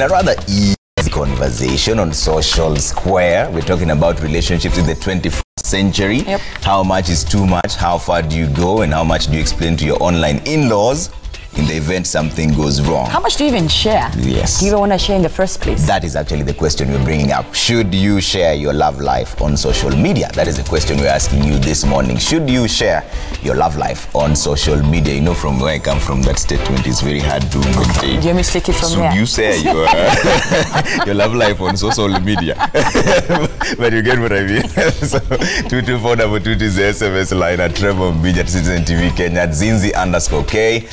A rather easy conversation on Social Square. We're talking about relationships in the 21st century. Yep. How much is too much? How far do you go? And how much do you explain to your online in-laws in the event something goes wrong? How much do you even share? Yes. Do you even want to share in the first place? That is actually the question we're bringing up. Should you share your love life on social media? That is the question we're asking you this morning. Should you share your love life on social media? You know, from where I come from, that statement is very hard to maintain. Do you mistake it from Should there? you share your, your love life on social media? But you get what I mean? So, 22422 is the SMS line at Trevor Mbija at Citizen TV Kenya at Zinzi_K.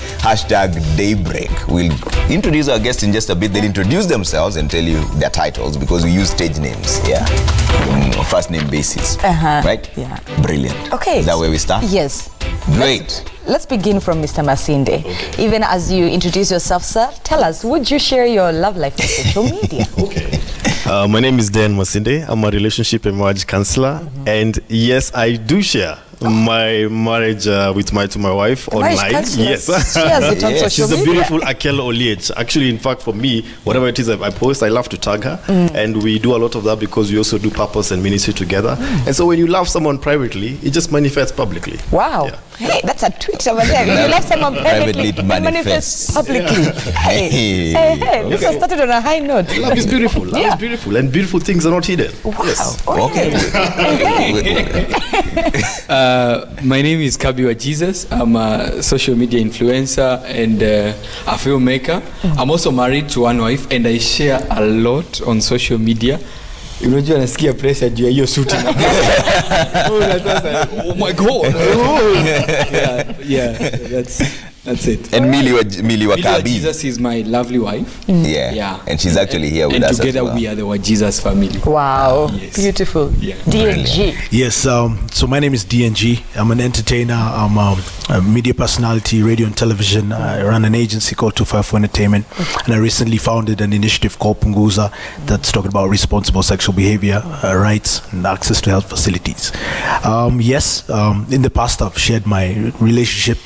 #Daybreak. We'll introduce our guests in just a bit. They'll introduce themselves and tell you their titles because we use stage names, on a first name basis. Right? Yeah. Brilliant. Okay. Is that where we start? Yes. Great. Let's begin from Mr. Masinde. Okay. Even as you introduce yourself, sir, tell us, would you share your love life on social media? Okay. My name is Dan Masinde. I'm a relationship and marriage counselor. And yes, I do share my marriage with my wife online. Yes. She has it on social She's media. a beautiful Akelo Oliech. Actually, in fact, for me, whatever it is I post, I love to tag her. And we do a lot of that because we also do purpose and ministry together. And so when you love someone privately, it just manifests publicly. Wow. Yeah. Hey, that's a tweet over there. If you love someone privately, it manifests publicly. Hey, this has started on a high note. Love is beautiful. Love is beautiful. And beautiful things are not hidden. Wow. Yes. Okay. My name is Kabiwa Jesus. I'm a social media influencer and a filmmaker. I'm also married to one wife and I share a lot on social media. Unajua nasikia pressure juu ya hiyo suti. Oh my God. Yeah, that's it. And Millie Wakabi. Jesus is my lovely wife. Yeah. And she's actually here with us. And together as well. we are the Jesus family. Wow. Yes. Beautiful. Yeah. DNG. Yes, so my name is DNG. I'm an entertainer. I'm a media personality, radio and television. I run an agency called 254 Entertainment. And I recently founded an initiative called Punguza that's talking about responsible sexual behavior, rights, and access to health facilities. In the past, I've shared my relationship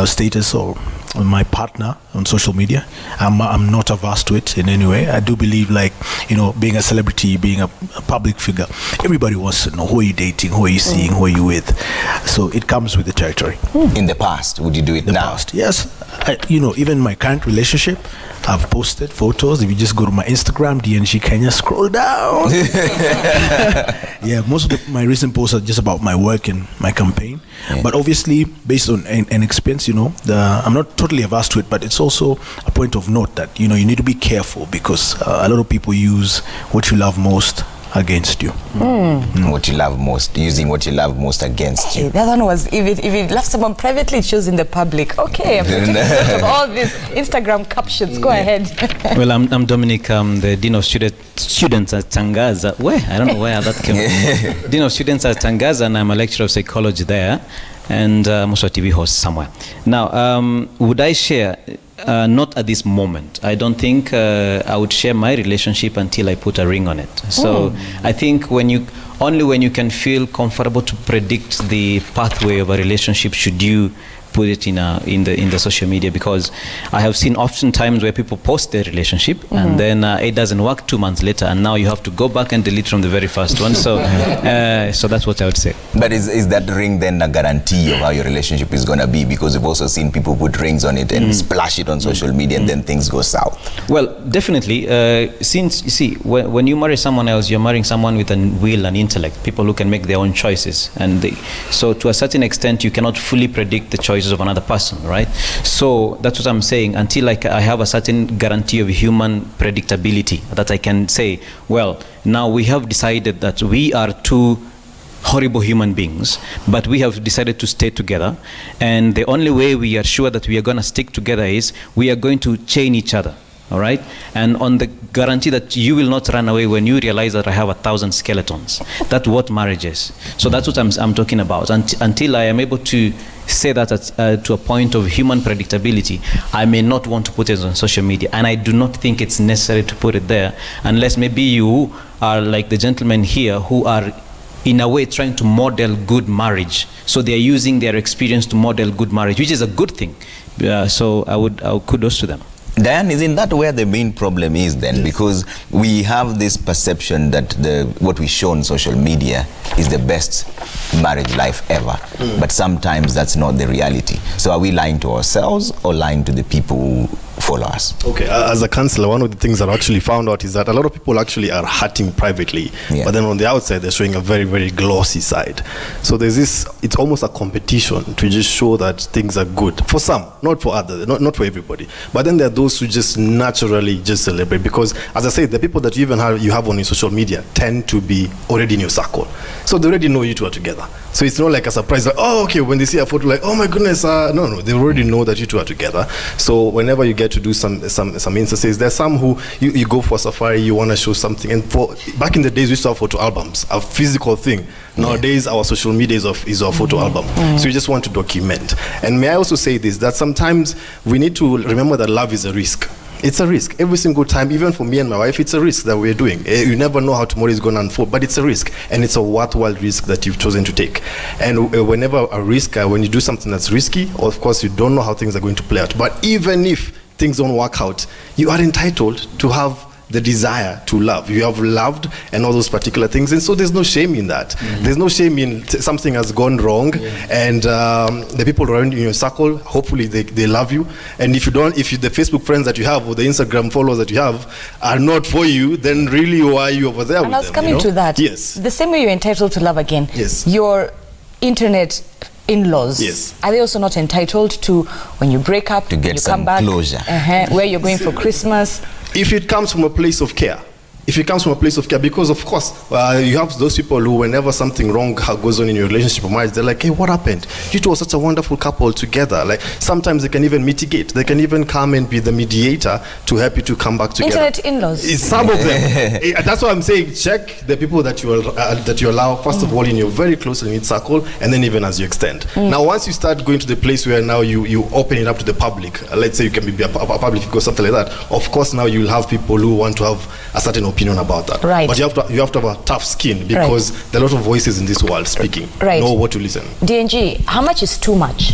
status or my partner on social media. I'm not averse to it in any way. I do believe, like, being a celebrity, being a public figure, everybody wants to know who are you dating, who are you seeing, who are you with. So it comes with the territory. In the past, would you do it now? Yes. Even my current relationship, I've posted photos. If you just go to my Instagram, DNG Kenya, scroll down. Yeah, most of my recent posts are just about my work and my campaign. Yeah. But obviously, based on an expense, I'm not totally averse to it, but it's also a point of note that, you need to be careful because a lot of people use what you love most against you. What you love most, using what you love most against you. The other one was, if you love someone privately, it shows in the public. Okay, I'm taking note of all these Instagram captions. Go ahead. Well, I'm Dominic. I'm the Dean of Students at Tangaza. Where? I don't know where that came from. Dean of Students at Tangaza, and I'm a lecturer of psychology there. And I'm also a TV host somewhere. Now, would I share? Not at this moment. I don't think I would share my relationship until I put a ring on it. So I think when you can feel comfortable to predict the pathway of a relationship, should you put it in the social media, because I have seen often times where people post their relationship and then it doesn't work 2 months later, and now you have to go back and delete from the very first one. So so that's what I would say. But is that ring then a guarantee of how your relationship is going to be? Because we've also seen people put rings on it and splash it on social media and then things go south. Well, definitely. Since you see, when you marry someone else, you're marrying someone with a will and intellect, people who can make their own choices, and so to a certain extent you cannot fully predict the choices of another person, right? So that's what I'm saying. Until I have a certain guarantee of human predictability that I can say, well, now we have decided that we are two horrible human beings, but we have decided to stay together, and the only way we are sure that we are going to stick together is we are going to chain each other. All right, and on the guarantee that you will not run away when you realize that I have 1,000 skeletons. That's what marriage is. So that's what I'm talking about. Until I am able to say that to a point of human predictability, I may not want to put it on social media, and I do not think it's necessary to put it there, unless maybe you are like the gentlemen here who are in a way trying to model good marriage. So they are using their experience to model good marriage, which is a good thing. So I would kudos to them. Diane, isn't that where the main problem is then? Yes. Because we have this perception that what we show on social media is the best marriage life ever. But sometimes that's not the reality. So are we lying to ourselves or lying to the people who follow us? Okay, as a counselor, one of the things that I actually found out is that a lot of people actually are hurting privately, but then on the outside they're showing a very, very glossy side. So there's this, it's almost a competition to just show that things are good. For some, not for others, not for everybody. But then there are those who just naturally just celebrate, because as I said, the people that you have on your social media tend to be already in your circle. So they already know you two are together. So it's not like a surprise, like, oh, okay, when they see a photo, like, oh my goodness, no, they already know that you two are together. So whenever you get to do some instances, there's some who you go for a safari, you want to show something, and back in the days we used to have photo albums, a physical thing. Nowadays our social media is our photo album. So you just want to document. And may I also say this, that sometimes we need to remember that love is a risk. It's a risk every single time. Even for me and my wife, it's a risk that we're doing. You never know how tomorrow is going to unfold, but it's a risk, and it's a worthwhile risk that you've chosen to take. And whenever a risk, when you do something that's risky, of course you don't know how things are going to play out. But even if things don't work out, you are entitled to have the desire to love. You have loved and all those particular things, and so there's no shame in that. There's no shame in something has gone wrong, and the people around in your circle, hopefully they love you. And if the Facebook friends that you have or the Instagram followers that you have are not for you, then really why are you over there with them? And I was coming to that. Yes. The same way you're entitled to love again. Yes. Your internet in-laws, yes, are they also not entitled to, when you break up, to get you some come back, closure, where you're going for Christmas? If it comes from a place of care, because of course you have those people who, whenever something wrong goes on in your relationship or marriage, they're like, hey, what happened? You two are such a wonderful couple together. Like, sometimes they can even mitigate. They can even come and be the mediator to help you to come back together. Internet in-laws. It's some of them. That's why I'm saying, check the people that you allow, first of all, in your very close and knit circle, and then even as you extend. Now, once you start going to the place where now you open it up to the public, let's say you can be a public figure, something like that, of course now you'll have people who want to have a certain opinion about that. Right. But you have to have a tough skin, because there are a lot of voices in this world speaking. Right. Know what to listen. DNG, how much is too much?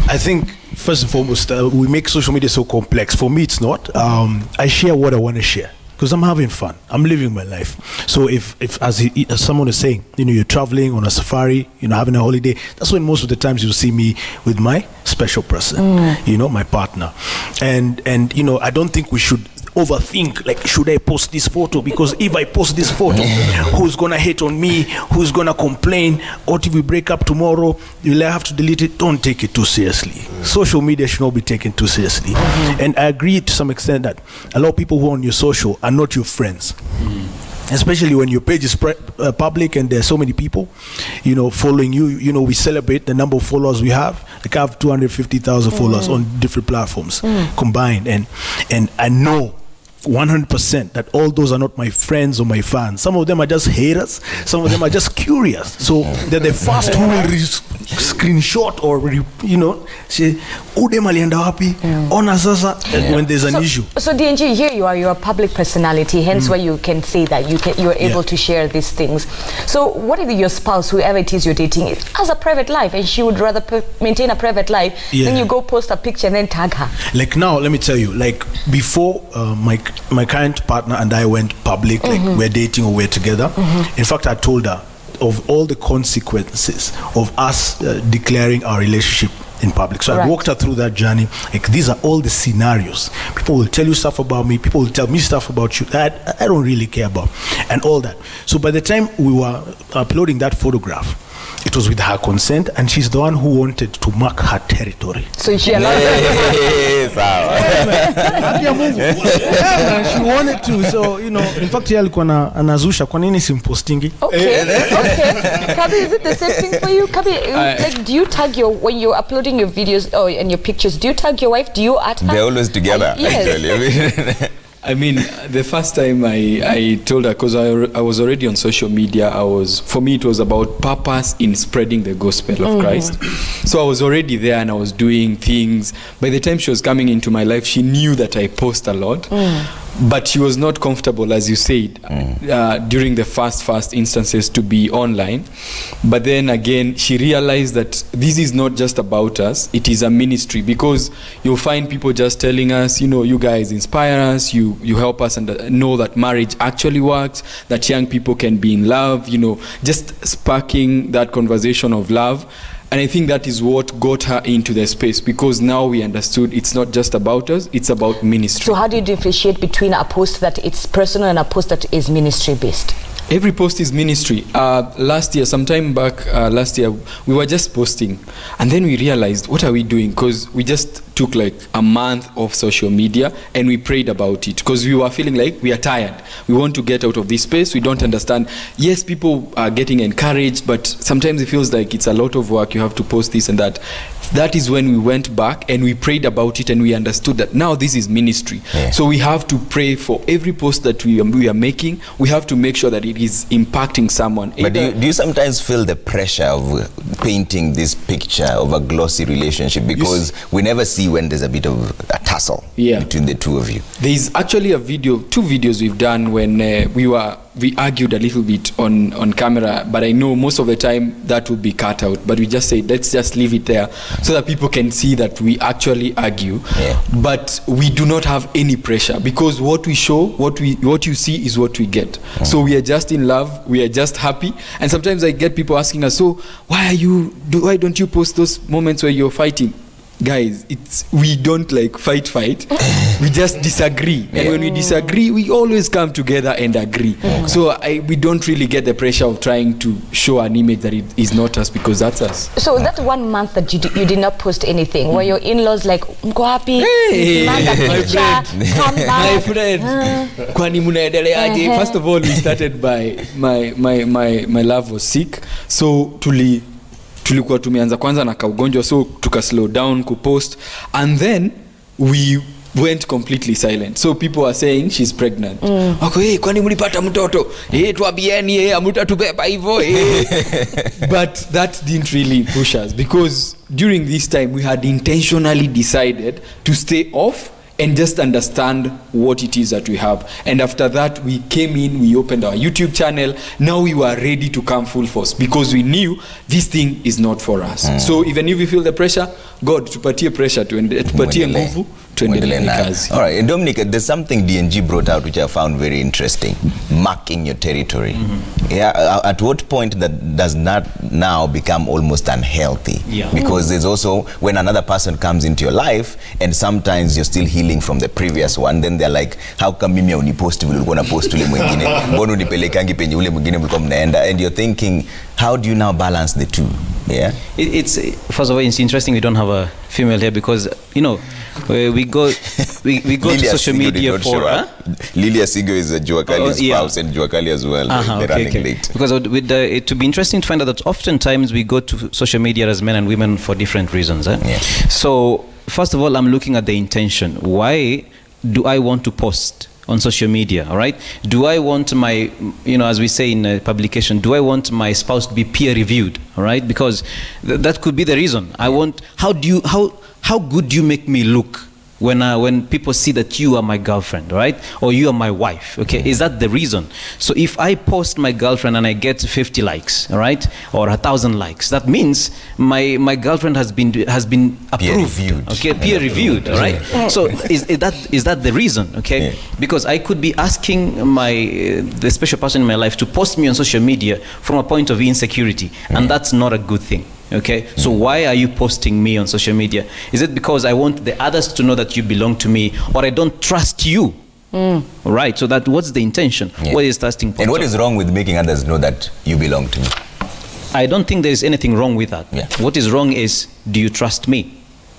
I think first and foremost, we make social media so complex. For me, it's not. I share what I want to share, because I'm having fun. I'm living my life. So if as someone is saying, you're traveling on a safari, having a holiday, that's when most of the times you'll see me with my special person, my partner. And I don't think we should overthink, like, should I post this photo? Because if I post this photo, who's gonna hate on me? Who's gonna complain? What if we break up tomorrow? Will I have to delete it? Don't take it too seriously. Social media should not be taken too seriously. And I agree to some extent that a lot of people who are on your social are not your friends. Especially when your page is public and there's so many people, following you. We celebrate the number of followers we have. Like, I have 250,000 followers on different platforms combined, and I know 100% that all those are not my friends or my fans. Some of them are just haters. Some of them are just curious. So they're the first who will screenshot or say, "Ude malienda wapi? Ona sasa," when there's an issue. So DNG, here you're a public personality, hence why you can say that you're able to share these things. So what if your spouse, whoever it is you're dating, has a private life, and she would rather maintain a private life, then you go post a picture and then tag her? Like, now, let me tell you, like, before my current partner and I went public, like we're dating or we're together. In fact, I told her of all the consequences of us declaring our relationship in public. So I walked her through that journey. Like, these are all the scenarios. People will tell you stuff about me. People will tell me stuff about you that I don't really care about, and all that. So by the time we were uploading that photograph, it was with her consent, and she's the one who wanted to mark her territory. So she allowed she wanted to. So, in fact, alikuwa anazusha kwa nini simpostingi. Okay. Kabi, is it the same thing for you? Kabi, like, do you tag when you're uploading your videos and your pictures, do you tag your wife? Do you at her? They're always together, actually. I mean, the first time I told her, because I was already on social media, for me it was about purpose in spreading the gospel of Christ. So I was already there and I was doing things. By the time she was coming into my life, she knew that I post a lot. but she was not comfortable, as you said, during the first instances to be online. But then again, she realized that this is not just about us, it is a ministry, because you'll find people just telling us, you know, you guys inspire us, you help us and know that marriage actually works, that young people can be in love, you know, just sparking that conversation of love. And I think that is what got her into the space, because now we understood it's not just about us, it's about ministry. So how do you differentiate between a post that it's personal and a post that is ministry based? Every post is ministry. Last year, sometime back last year, we were just posting. And then we realized, what are we doing? Because we just took like a month of social media and we prayed about it. Because we were feeling like we are tired. We want to get out of this space. We don't understand. Yes, people are getting encouraged, but sometimes it feels like it's a lot of work. You have to post this and that. That is when we went back and we prayed about it and we understood that now this is ministry. Yeah. So we have to pray for every post that we are making. We have to make sure that it is impacting someone. But do you sometimes feel the pressure of painting this picture of a glossy relationship? Because we never see when there's a bit of a tussle between the two of you. There's actually two videos we've done when we argued a little bit on camera, but I know most of the time that would be cut out. But we just say, let's just leave it there so that people can see that we actually argue. Yeah. But we do not have any pressure, because what we show, what you see is what we get. So we are just in love, we are just happy. And sometimes I get people asking us, so why don't you post those moments where you're fighting? Guys, we don't like fight. We just disagree. And when we disagree, we always come together and agree. So we don't really get the pressure of trying to show an image that it is not us, because that's us. So that 1 month that you did not post anything, were your in-laws like, mko happy? My friend, kwani munaendeleaje? First of all, we started by my love was sick, so tulikuwa tumeanza kwanza na kaugonjwa, so tuka slow down kupost, and then we went completely silent. So people are saying she's pregnant. Okay, kwani mlipata mtoto? Tuambieni, amutatubeba hivyo. But that didn't really push us, because during this time we had intentionally decided to stay off and just understand what it is that we have. And after that, we came in, we opened our YouTube channel. Now we were ready to come full force, because we knew this thing is not for us. So even if we feel the pressure, God, tupatie pressure, tupatie nguvu, tuendelee kazi. All right, Dominic, there's something DNG brought out which I found very interesting. Marking your territory. Yeah, at what point that does not now become almost unhealthy? Yeah. Because there's also, when another person comes into your life, and sometimes you're still healing from the previous one, then they're like, how come mimi unipost vile ulikuwa unapost ule mwingine? Mbona unipelekangi penye ule mwingine mlikuwa mnaenda? And you're thinking, how do you now balance the two? Yeah. It's first of all, it's interesting we don't have a female here, because you know we go to social media for Lilia Sigo is a Juakali's spouse, and Juakali as well. They're running late. Because it would be interesting to find out that oftentimes we go to social media as men and women for different reasons. So first of all, I'm looking at the intention. Why do I want to post on social media? All right, do I want my, as we say in a publication, do I want my spouse to be peer reviewed? All right, because that could be the reason. I want, how good do you make me look when people see that you are my girlfriend, right? Or you are my wife, okay? Is that the reason? So if I post my girlfriend and I get 50 likes, all right? Or 1,000 likes, that means my girlfriend has been approved, peer reviewed. Okay, peer reviewed, all right? So is that the reason, okay? Because I could be asking the special person in my life to post me on social media from a point of insecurity, and that's not a good thing. Okay, so why are you posting me on social media? Is it because I want the others to know that you belong to me, or I don't trust you? Right, so what's the intention? What is the starting point? And what is wrong with making others know that you belong to me? I don't think there is anything wrong with that. What is wrong is, do you trust me?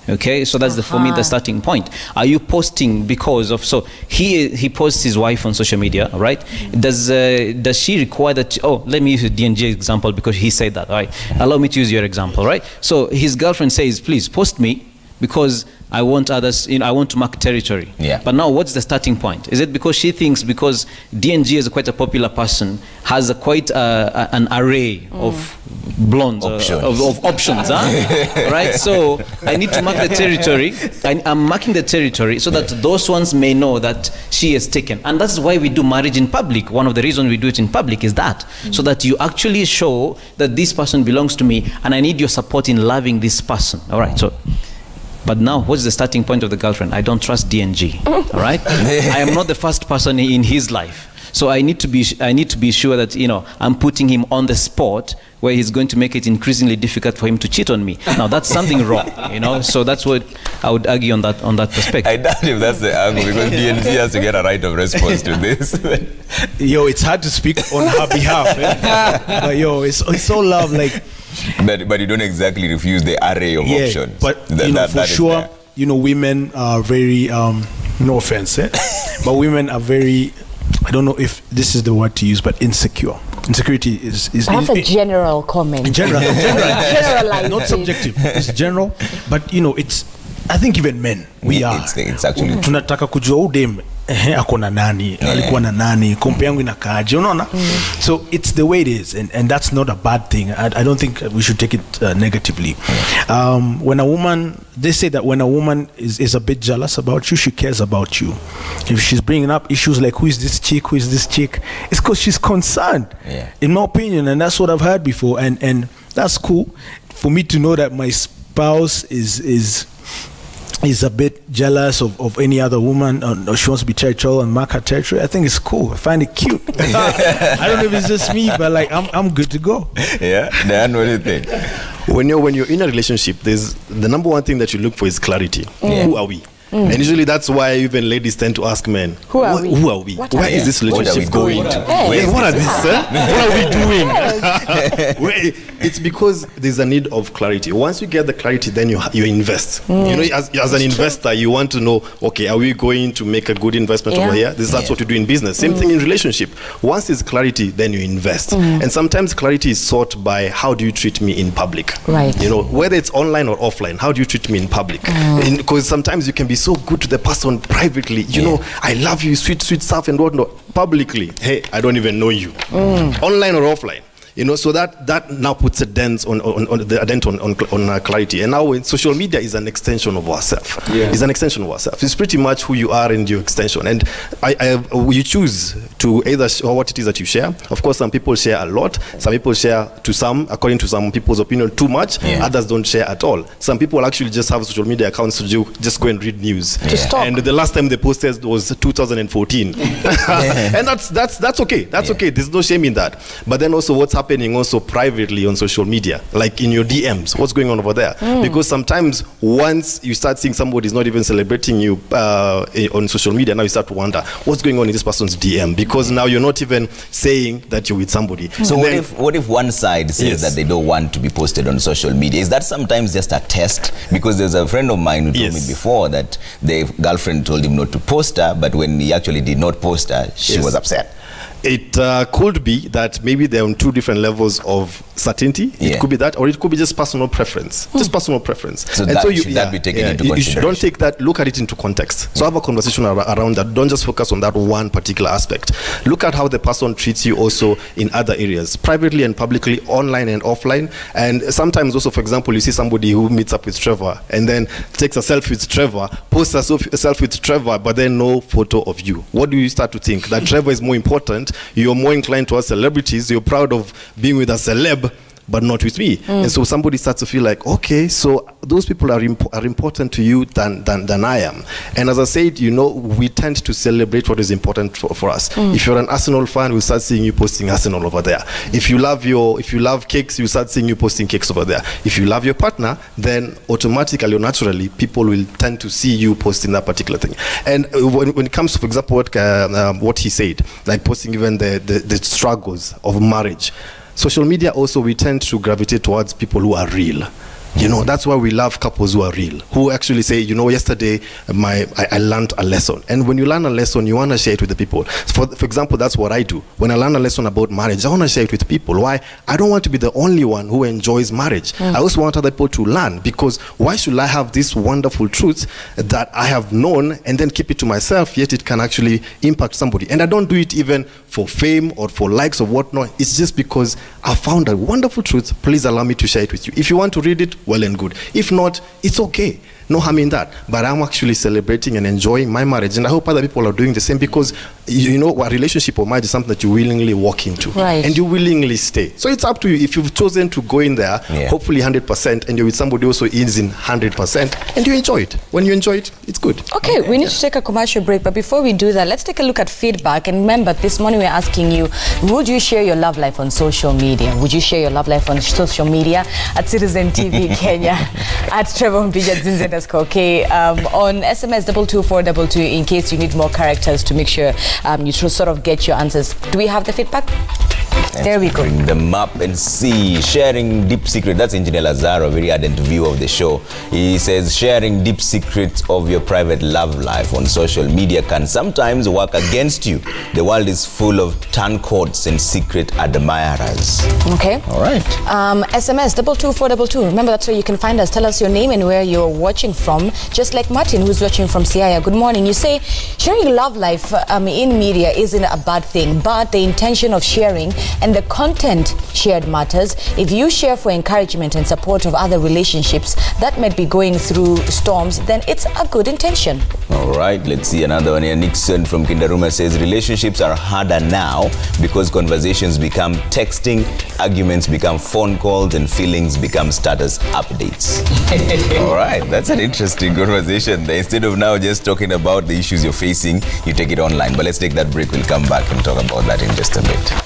Okay, so that's for me the starting point. Are you posting because of, so he posts his wife on social media, right? Does she require that? Oh, let me use a DNG example because he said that, right? Allow me to use your example, right? So his girlfriend says, please post me because I want others, I want to mark territory. But now what's the starting point? Is it because she thinks because DNG is quite a popular person, has quite an array of blondes of options, right? So I need to mark the territory. I'm marking the territory so that those ones may know that she is taken. And that's why we do marriage in public. One of the reasons we do it in public is that, so that you actually show that this person belongs to me and I need your support in loving this person. All right, so but now, what's the starting point of the girlfriend? I don't trust DNG. All right, I am not the first person in his life, so I need to be sure that, you know, I'm putting him on the spot where he's going to make it increasingly difficult for him to cheat on me. Now that's something wrong, you know. So that's what I would argue on that perspective. I doubt if that's the angle, because DNG has to get a right of response to this. Yo, it's hard to speak on her behalf, but yo, it's so love, like. But you don't exactly refuse the array of options. But you know, for sure, you know, women are very no offense, but women are very, I don't know if this is the word to use, but insecure. Insecurity is that's a general comment. Generalized, not subjective. It's general, but you know, it's, I think even men, we are. It's actually tunataka kujua udem ako na nani, alikuwa na nani, kompe yangu inakaaje, unaona? So it's the way it is, and that's not a bad thing. I don't think we should take it negatively. When a woman, they say that when a woman is a bit jealous about you, she cares about you. If she's bringing up issues like who is this chick, it's because she's concerned, in my opinion, and that's what I've heard before, and that's cool for me to know that my spouse is a bit jealous of any other woman, or she wants to be territorial and mark her territory. I think it's cool. I find it cute. I don't know if it's just me, but like I'm good to go. Yeah, Dan, what do you think? When you're in a relationship, there's the number one thing that you look for is clarity. Who are we? And usually that's why even ladies tend to ask men, who are we? Where is this relationship going to? What are this? What are we doing? It's because there's a need of clarity. Once you get the clarity, then you invest. You know, as an investor, you want to know, okay, are we going to make a good investment over here? That's what you do in business. Same thing in relationship. Once there's clarity, then you invest. And sometimes clarity is sought by how do you treat me in public? Right. You know, whether it's online or offline, how do you treat me in public? Because sometimes you can be so good to the person privately, you know, I love you, sweet stuff and whatnot. Publicly, hey, I don't even know you. Online or offline. You know, so that now puts a dent on clarity. And now social media is an extension of ourselves. It's an extension of ourselves. It's pretty much who you are and your extension. And you choose to either show what it is that you share. Of course, some people share a lot. Some people share according to some people's opinion, too much. Others don't share at all. Some people actually just have social media accounts to just go and read news. And the last time they posted was 2014. And that's okay. That's okay. There's no shame in that. But then also what's happening also privately on social media, like in your DMs, what's going on over there? Because sometimes once you start seeing somebody's not even celebrating you on social media, now you start to wonder what's going on in this person's DM, because now you're not even saying that you're with somebody. So what if one side says that they don't want to be posted on social media? Is that sometimes just a test? Because there's a friend of mine who told me before that the girlfriend told him not to post her, but when he actually did not post her, she was upset. It could be that maybe they're on two different levels of certainty. It could be that, or it could be just personal preference. Just personal preference. So, should that be taken into consideration? Don't take that, look at it into context. So have a conversation around that. Don't just focus on that one particular aspect. Look at how the person treats you also in other areas, privately and publicly, online and offline. And sometimes also, for example, you see somebody who meets up with Trevor and then takes a selfie with Trevor, posts a selfie with Trevor, but then no photo of you. What do you start to think? That Trevor is more important? You're more inclined towards celebrities. You're proud of being with a celeb, but not with me. And so somebody starts to feel like, okay, so those people are important to you than I am. And as I said, you know, we tend to celebrate what is important for us. If you're an Arsenal fan, we'll start seeing you posting Arsenal over there. If you love cakes, you start seeing you posting cakes over there. If you love your partner, then automatically or naturally, people will tend to see you posting that particular thing. And when it comes to, for example, what he said, like posting even the struggles of marriage, social media also, we tend to gravitate towards people who are real. You know, that's why we love couples who are real, who actually say, you know, yesterday I learned a lesson. And when you learn a lesson, you want to share it with the people. For example, that's what I do. When I learn a lesson about marriage, I want to share it with people. Why? I don't want to be the only one who enjoys marriage. I also want other people to learn, because why should I have this wonderful truth that I have known and then keep it to myself, yet it can actually impact somebody? And I don't do it even for fame or for likes or whatnot. It's just because I found a wonderful truth. Please allow me to share it with you. If you want to read it, well and good. If not, it's okay. No harm in that. But I'm actually celebrating and enjoying my marriage, and I hope other people are doing the same, because you know, a relationship or marriage is something that you willingly walk into, and you willingly stay. So it's up to you. If you've chosen to go in there, hopefully 100%, and you're with somebody also is in 100%, and you enjoy it. When you enjoy it, it's good. Okay, we need to take a commercial break, but before we do that, let's take a look at feedback. And remember, this morning we're asking you, would you share your love life on social media? Would you share your love life on social media? At Citizen TV Kenya, at Trevor Mbija _K, on SMS 22422, in case you need more characters to make sure you sort of get your answers. Do we have the feedback? There we go. Bring them up and see. Sharing deep secret. That's Engineer Lazaro, a very ardent viewer of the show. He says sharing deep secrets of your private love life on social media can sometimes work against you. The world is full of turncoats and secret admirers. Okay. All right. SMS 22422. Remember, that's where you can find us. Tell us your name and where you're watching from. Just like Martin, who's watching from Siaya. Good morning. You say sharing love life in media isn't a bad thing, but the intention of sharing and the content shared matters. If you share for encouragement and support of other relationships that might be going through storms, then it's a good intention. All right, let's see another one here. Nixon from Kindaruma says relationships are harder now because conversations become texting, arguments become phone calls, and feelings become status updates. All right, that's an interesting conversation there. Instead of now just talking about the issues you're facing, you take it online. But let's take that break. We'll come back and talk about that in just a bit.